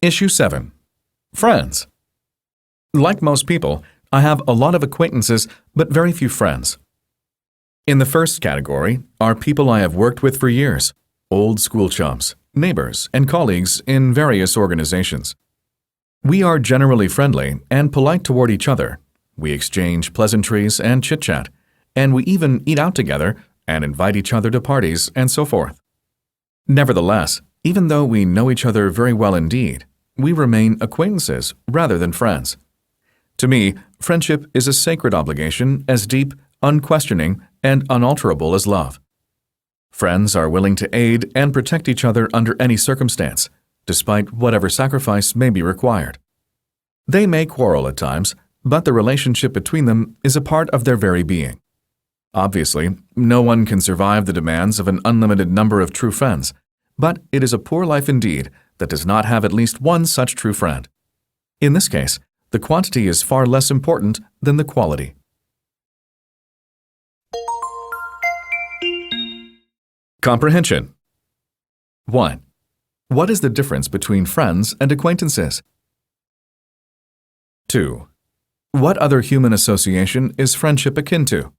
Issue 7. Friends. Like most people, I have a lot of acquaintances but very few friends. In the first category are people I have worked with for years, old school chums, neighbors, and colleagues in various organizations. We are generally friendly and polite toward each other. We exchange pleasantries and chit-chat, and we even eat out together and invite each other to parties and so forth. Nevertheless, even though we know each other very well indeed, we remain acquaintances rather than friends. To me, friendship is a sacred obligation as deep, unquestioning, and unalterable as love. Friends are willing to aid and protect each other under any circumstance, despite whatever sacrifice may be required. They may quarrel at times, but the relationship between them is a part of their very being. Obviously, no one can survive the demands of an unlimited number of true friends, but it is a poor life indeed that does not have at least one such true friend. In this case, the quantity is far less important than the quality. Comprehension. 1. What is the difference between friends and acquaintances? 2. What other human association is friendship akin to?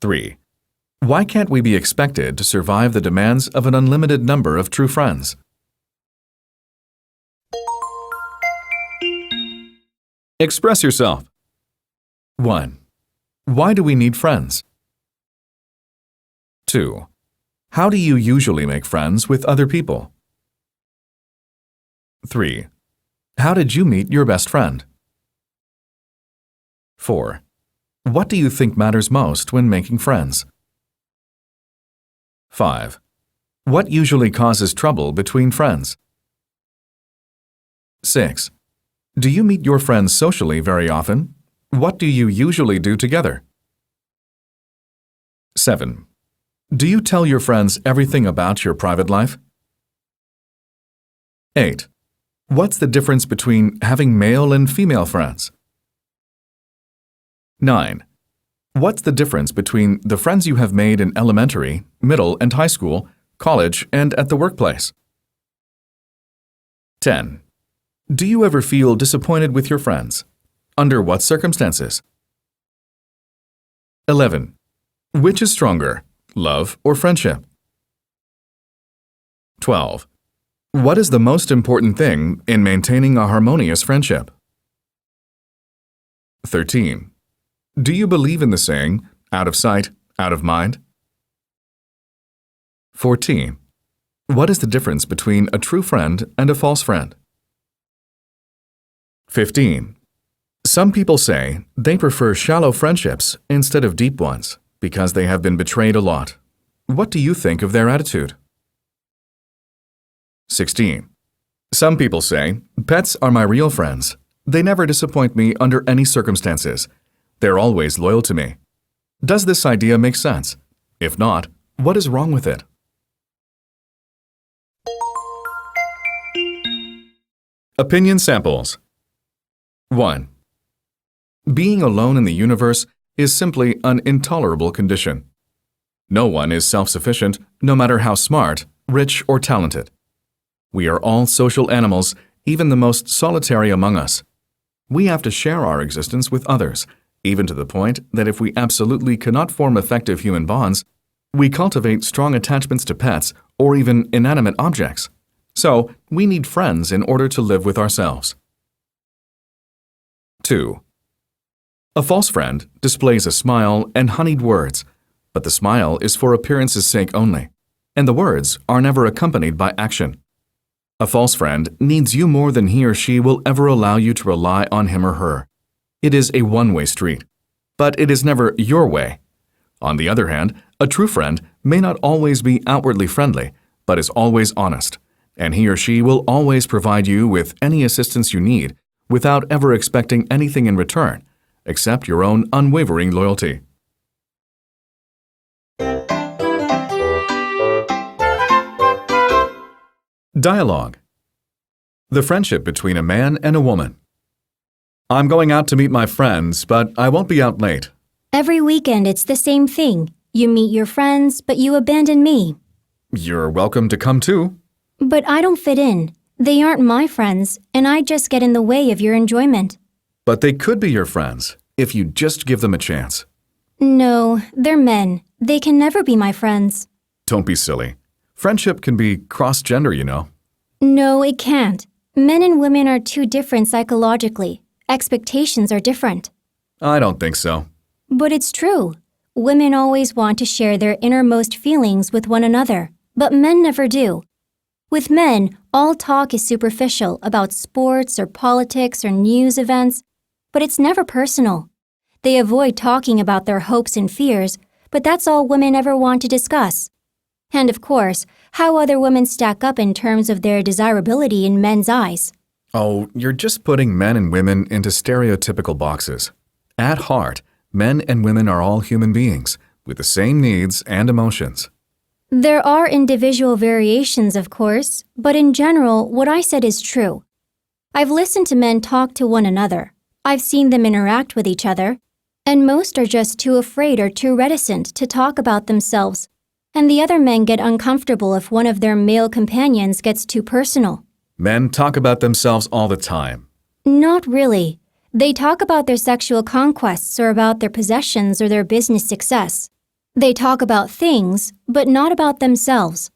3. Why can't we be expected to survive the demands of an unlimited number of true friends? Express yourself. 1. Why do we need friends? 2. How do you usually make friends with other people? 3. How did you meet your best friend? 4. What do you think matters most when making friends? 5. What usually causes trouble between friends? 6. Do you meet your friends socially very often? What do you usually do together? 7. Do you tell your friends everything about your private life? 8. What's the difference between having male and female friends? 9. What's the difference between the friends you have made in elementary, middle, and high school, college, and at the workplace? 10. Do you ever feel disappointed with your friends? Under what circumstances? 11. Which is stronger, love or friendship? 12. What is the most important thing in maintaining a harmonious friendship? 13. Do you believe in the saying, out of sight, out of mind? 14. What is the difference between a true friend and a false friend? 15. Some people say they prefer shallow friendships instead of deep ones because they have been betrayed a lot. What do you think of their attitude? 16. Some people say pets are my real friends. They never disappoint me under any circumstances. They're always loyal to me. Does this idea make sense? If not, what is wrong with it? Opinion samples. 1. Being alone in the universe is simply an intolerable condition. No one is self-sufficient, no matter how smart, rich, or talented. We are all social animals, even the most solitary among us. We have to share our existence with others, even to the point that if we absolutely cannot form effective human bonds, we cultivate strong attachments to pets or even inanimate objects. So, we need friends in order to live with ourselves. 2. A false friend displays a smile and honeyed words, but the smile is for appearance's sake only, and the words are never accompanied by action. A false friend needs you more than he or she will ever allow you to rely on him or her. It is a one-way street, but it is never your way. On the other hand, a true friend may not always be outwardly friendly, but is always honest, and he or she will always provide you with any assistance you need without ever expecting anything in return, except your own unwavering loyalty. Dialogue. The friendship between a man and a woman. I'm going out to meet my friends, but I won't be out late. Every weekend it's the same thing. You meet your friends, but you abandon me. You're welcome to come too. But I don't fit in. They aren't my friends, and I just get in the way of your enjoyment. But they could be your friends if you just give them a chance. No, they're men. They can never be my friends. Don't be silly. Friendship can be cross-gender, you know. No, it can't. Men and women are too different psychologically. Expectations are different. I don't think so. But it's true. Women always want to share their innermost feelings with one another, but men never do. With men, all talk is superficial about sports or politics or news events, but it's never personal. They avoid talking about their hopes and fears, but that's all women ever want to discuss. And of course, how other women stack up in terms of their desirability in men's eyes. Oh, you're just putting men and women into stereotypical boxes. At heart, men and women are all human beings with the same needs and emotions. There are individual variations, of course, but in general, what I said is true. I've listened to men talk to one another. I've seen them interact with each other, and most are just too afraid or too reticent to talk about themselves, and the other men get uncomfortable if one of their male companions gets too personal. Men talk about themselves all the time. Not really. They talk about their sexual conquests or about their possessions or their business success. They talk about things, but not about themselves.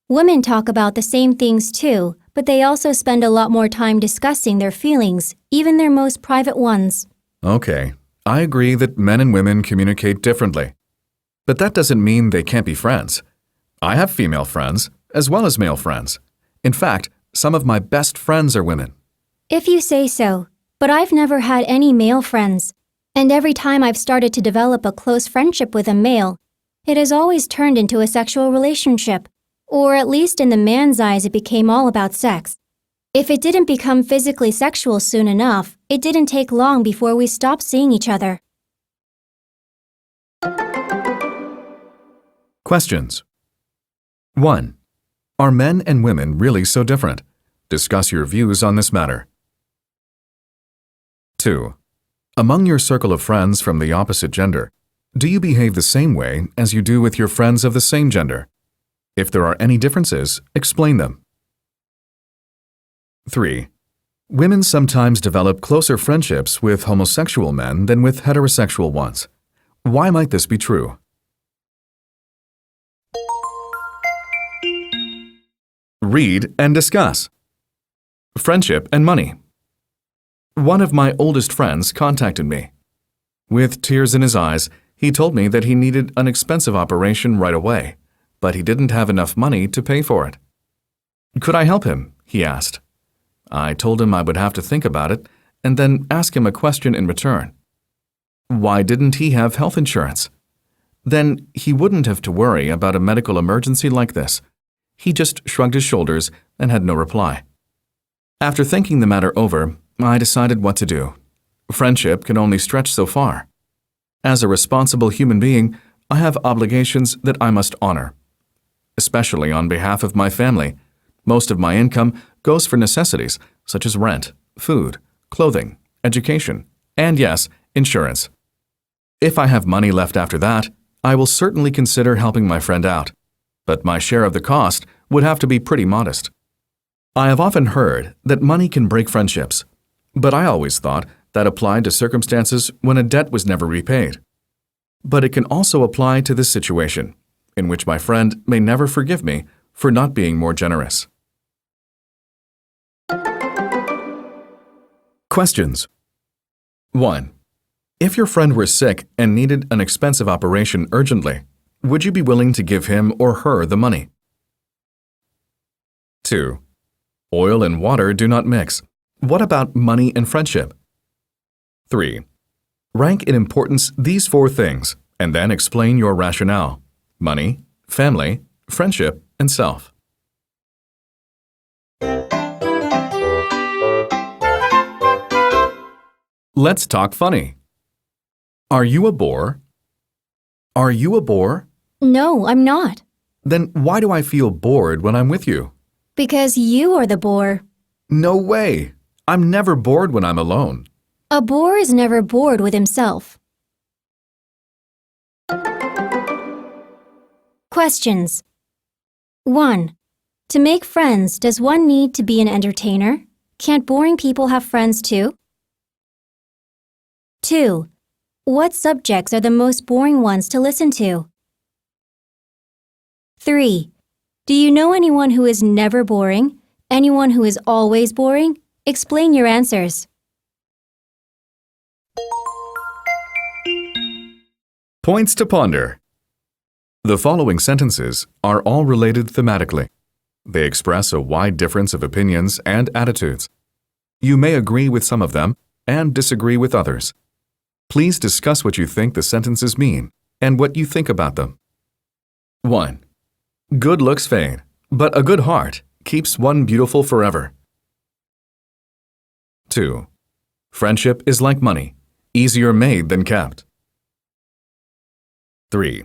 Women talk about the same things too, but they also spend a lot more time discussing their feelings, even their most private ones. Okay, I agree that men and women communicate differently. But that doesn't mean they can't be friends. I have female friends, as well as male friends. In fact, some of my best friends are women. If you say so, but I've never had any male friends. And every time I've started to develop a close friendship with a male, it has always turned into a sexual relationship. Or at least in the man's eyes, it became all about sex. If it didn't become physically sexual soon enough, it didn't take long before we stopped seeing each other. Questions. 1. Are men and women really so different? Discuss your views on this matter. 2. Among your circle of friends from the opposite gender, do you behave the same way as you do with your friends of the same gender? If there are any differences, explain them. 3. Women sometimes develop closer friendships with homosexual men than with heterosexual ones. Why might this be true? Read and discuss. Friendship and money. One of my oldest friends contacted me. With tears in his eyes, he told me that he needed an expensive operation right away, but he didn't have enough money to pay for it. Could I help him? He asked. I told him I would have to think about it and then ask him a question in return. Why didn't he have health insurance? Then he wouldn't have to worry about a medical emergency like this. He just shrugged his shoulders and had no reply. After thinking the matter over, I decided what to do. Friendship can only stretch so far. As a responsible human being, I have obligations that I must honor. Especially on behalf of my family, most of my income goes for necessities such as rent, food, clothing, education, and yes, insurance. If I have money left after that, I will certainly consider helping my friend out, but my share of the cost would have to be pretty modest. I have often heard that money can break friendships, but I always thought that applied to circumstances when a debt was never repaid. But it can also apply to this situation, in which my friend may never forgive me for not being more generous. Questions. 1. If your friend were sick and needed an expensive operation urgently, would you be willing to give him or her the money? 2. Oil and water do not mix. What about money and friendship? 3. Rank in importance these 4 things, and then explain your rationale: money, family, friendship, and self. Let's talk funny. Are you a bore? Are you a bore? No, I'm not. Then why do I feel bored when I'm with you? Because you are the bore. No way. I'm never bored when I'm alone. A bore is never bored with himself. Questions. 1. To make friends, does one need to be an entertainer? Can't boring people have friends too? 2. What subjects are the most boring ones to listen to? 3. Do you know anyone who is never boring? Anyone who is always boring? Explain your answers. Points to ponder. The following sentences are all related thematically. They express a wide difference of opinions and attitudes. You may agree with some of them and disagree with others. Please discuss what you think the sentences mean and what you think about them. 1. Good looks fade, but a good heart keeps one beautiful forever. 2. Friendship is like money, easier made than kept. 3.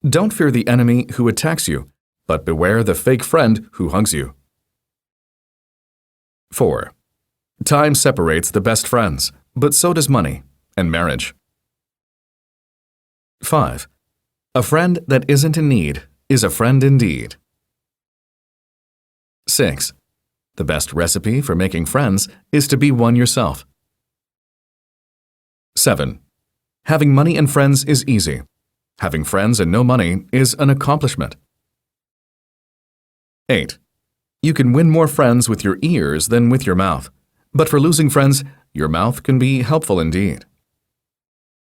Don't fear the enemy who attacks you, but beware the fake friend who hugs you. 4. Time separates the best friends, but so does money and marriage. 5. A friend that isn't in need is a friend indeed. 6. The best recipe for making friends is to be one yourself. 7. Having money and friends is easy. Having friends and no money is an accomplishment. 8. You can win more friends with your ears than with your mouth, but for losing friends, your mouth can be helpful indeed.